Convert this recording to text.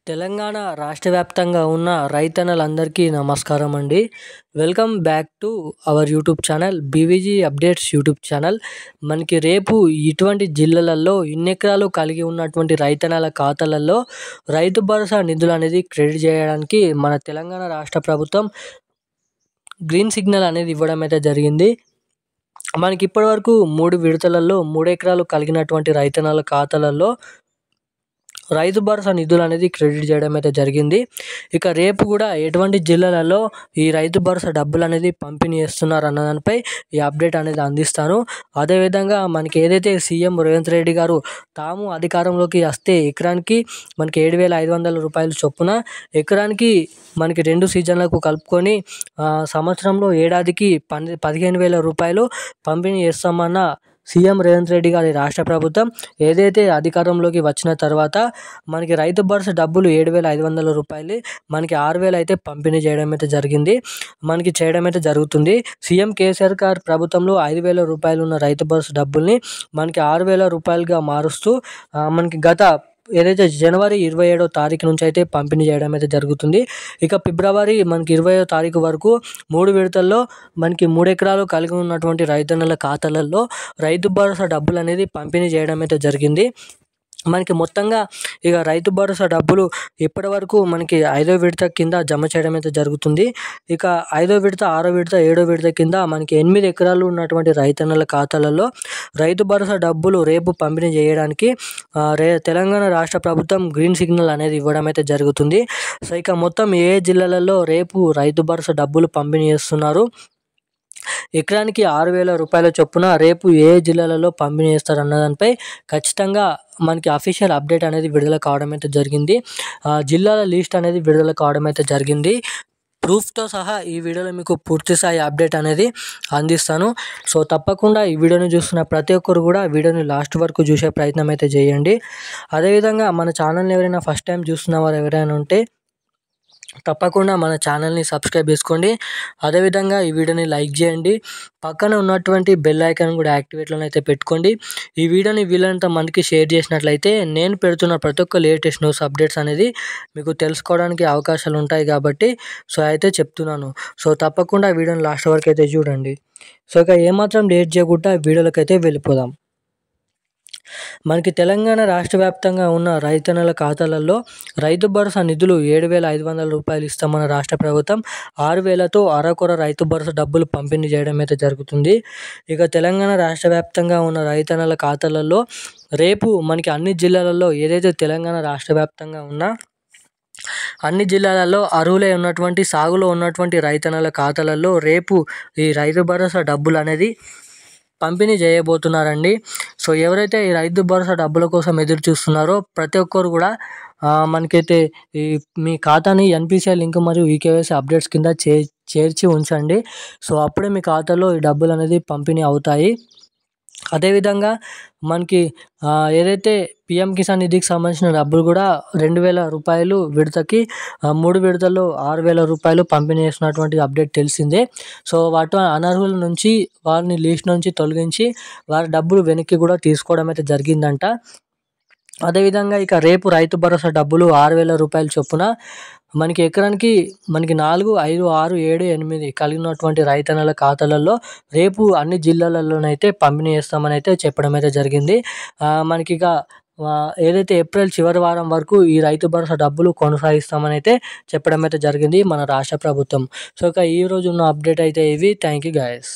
తెలంగాణ రాష్ట్ర వ్యాప్తంగా ఉన్న రైతన్నలందరికీ నమస్కారం అండి. Welcome back to our YouTube channel BVG updates YouTube channel. మనకి రేపు ఇటువంటి జిల్లాలలో ఇన్ని ఎకరాలు కలిగి ఉన్నటువంటి రైతన్నల ఖాతాలలో రైతు భరోసా నిధులు అనేది క్రెడిట్ చేయడానికి మన తెలంగాణ రాష్ట్ర ప్రభుత్వం గ్రీన్ సిగ్నల్ అనేది ఇవ్వడం అయితే జరిగింది. మనకి ఇప్పటివరకు 3 విడతలలో 3 ఎకరాలు కలిగినటువంటి రైతన్నల ఖాతాలలో రైతు భరోసా నిధులు అనేది క్రెడిట్ చేయడం అయితే జరిగింది. ఇక రేపు కూడా ఎటువంటి జిల్లాలలో ఈ రైతు భరోసా డబ్బులు అనేది పంపిణీ చేస్తున్నారు అన్న దానిపై ఈ అప్డేట్ అనేది అందిస్తాను. అదేవిధంగా మనకి ఏదైతే సీఎం రేవంత్ రెడ్డి గారు తాము అధికారంలోకి వస్తే ఎకరానికి మనకి 7,500 రూపాయలు చొప్పున ఎకరానికి మనకి 2 సీజన్లకు కలుపుకొని సంవత్సరంలో ఏడాదికి 15,000 రూపాయలు పంపిణీ చేస్తామన్న సీఎం రేవంత్ రెడ్డి గారి రాష్ట్ర ప్రభుత్వం ఏదైతే అధికారంలోకి వచ్చిన తర్వాత మనకి రైతు భరోసా డబ్బులు 7,500 రూపాయలు మనకి 6,000 అయితే పంపిణీ చేయడం అయితే జరిగింది. మనకి చేయడం అయితే జరుగుతుంది. సీఎం కేసీఆర్ గారి ప్రభుత్వంలో 5,000 రూపాయలు ఉన్న రైతు భరోసా డబ్బుల్ని మనకి 6,000 రూపాయలుగా మారుస్తూ మనకి గత ఏదైతే జనవరి 27వ తారీఖు నుంచి అయితే పంపిణీ చేయడం అయితే జరుగుతుంది. ఇక ఫిబ్రవరి మనకి 20వ తారీఖు వరకు 3 విడతల్లో మనకి 3 ఎకరాలు కలిగి ఉన్నటువంటి రైతన్నల ఖాతాలలో రైతు భరోసా డబ్బులు అనేది పంపిణీ చేయడం అయితే జరిగింది. మనకి మొత్తంగా ఇక రైతు భరోసా డబ్బులు ఇప్పటివరకు మనకి 5వ విడత కింద జమ చేయడం అయితే జరుగుతుంది. ఇక 5వ విడత, 6వ విడత, 7వ విడత కింద మనకి 8 ఎకరాలు ఉన్నటువంటి రైతన్నల ఖాతాలలో రైతు భరోసా డబ్బులు రేపు పంపిణీ చేయడానికి తెలంగాణ రాష్ట్ర ప్రభుత్వం గ్రీన్ సిగ్నల్ అనేది ఇవ్వడం అయితే జరుగుతుంది. సో ఇక మొత్తం ఏ జిల్లాలలో రేపు రైతు భరోసా డబ్బులు పంపిణీ చేస్తున్నారు, ఎకరానికి 6,000 రూపాయల చొప్పున రేపు ఏ జిల్లాలలో పంపిణీ చేస్తారు అన్న దానిపై ఖచ్చితంగా మనకి అఫీషియల్ అప్డేట్ అనేది విడుదల కావడం అయితే జరిగింది. జిల్లాల లిస్ట్ అనేది విడుదల కావడం అయితే జరిగింది. ప్రూఫ్తో సహా ఈ వీడియోలో మీకు పూర్తి స్థాయి అప్డేట్ అనేది అందిస్తాను. సో తప్పకుండా ఈ వీడియోని చూస్తున్న ప్రతి ఒక్కరు కూడా వీడియోని లాస్ట్ వరకు చూసే ప్రయత్నం అయితే చేయండి. అదేవిధంగా మన ఛానల్ని ఎవరైనా ఫస్ట్ టైం చూస్తున్న వారు ఎవరైనా ఉంటే తప్పకుండా మన ఛానల్ని సబ్స్క్రైబ్ చేసుకోండి. అదేవిధంగా ఈ వీడియోని లైక్ చేయండి. పక్కన ఉన్నటువంటి బెల్ ఐకాన్ కూడా యాక్టివేట్లోనే అయితే పెట్టుకోండి. ఈ వీడియోని వీలైనంత మందికి షేర్ చేసినట్లయితే నేను పెడుతున్న ప్రతి ఒక్క లేటెస్ట్ న్యూస్ అప్డేట్స్ అనేది మీకు తెలుసుకోవడానికి అవకాశాలు ఉంటాయి కాబట్టి సో అయితే చెప్తున్నాను. సో తప్పకుండా వీడియోని లాస్ట్ వరకు అయితే చూడండి. సో ఇక ఏమాత్రం లేట్ చేయకుండా వీడియోలోకి అయితే వెళ్ళిపోదాం. మనకి తెలంగాణ రాష్ట్ర వ్యాప్తంగా ఉన్న రైతన్నల ఖాతాలలో రైతు భరోసా నిధులు 7,500 రూపాయలు ఇస్తామన్న రాష్ట్ర ప్రభుత్వం 6,000తో అరకొర రైతు భరోసా డబ్బులు పంపిణీ చేయడం అయితే జరుగుతుంది. ఇక తెలంగాణ రాష్ట్ర వ్యాప్తంగా ఉన్న రైతన్నల ఖాతాలలో రేపు మనకి అన్ని జిల్లాలలో ఏదైతే తెలంగాణ రాష్ట్ర వ్యాప్తంగా ఉన్న అన్ని జిల్లాలలో అర్హులై ఉన్నటువంటి సాగులో ఉన్నటువంటి రైతన్నల ఖాతాలలో రేపు ఈ రైతు భరోసా డబ్బులు అనేది పంపిణీ చేయబోతున్నారండి. సో ఎవరైతే ఈ రైతు భరోసా డబ్బుల కోసం ఎదురు చూస్తున్నారో ప్రతి ఒక్కరు కూడా మనకైతే ఈ మీ ఖాతాని ఎన్పిసిఐ లింక్ మరియు ఈకేవైసీ అప్డేట్స్ కింద చేర్చి ఉంచండి. సో అప్పుడే మీ ఖాతాలో ఈ డబ్బులు అనేది పంపిణీ అవుతాయి. అదేవిధంగా మనకి ఏదైతే పిఎం కిసాన్ నిధికి సంబంధించిన డబ్బులు కూడా 2,000 రూపాయలు విడతకి 3 విడతల్లో 6,000 రూపాయలు పంపిణీ చేస్తున్నటువంటి అప్డేట్ తెలిసిందే. సో వాటి అనర్హుల నుంచి వారిని లిస్ట్ నుంచి తొలగించి వారి డబ్బులు వెనక్కి కూడా తీసుకోవడం అయితే జరిగిందంట. అదేవిధంగా ఇక రేపు రైతు భరోసా డబ్బులు 6,000 రూపాయల చొప్పున మనకి ఎకరానికి మనకి 4, 5, 6, 7, 8 కలిగినటువంటి రైతన్నల ఖాతాలలో రేపు అన్ని జిల్లాలలోనైతే పంపిణీ చేస్తామని అయితే చెప్పడం అయితే జరిగింది. మనకి ఇక ఏదైతే ఏప్రిల్ చివరి వారం వరకు ఈ రైతు భరోసా డబ్బులు కొనసాగిస్తామని అయితే చెప్పడం అయితే జరిగింది మన రాష్ట్ర ప్రభుత్వం. సో ఇక ఈరోజు ఉన్న అప్డేట్ అయితే ఇవి. Thank you guys.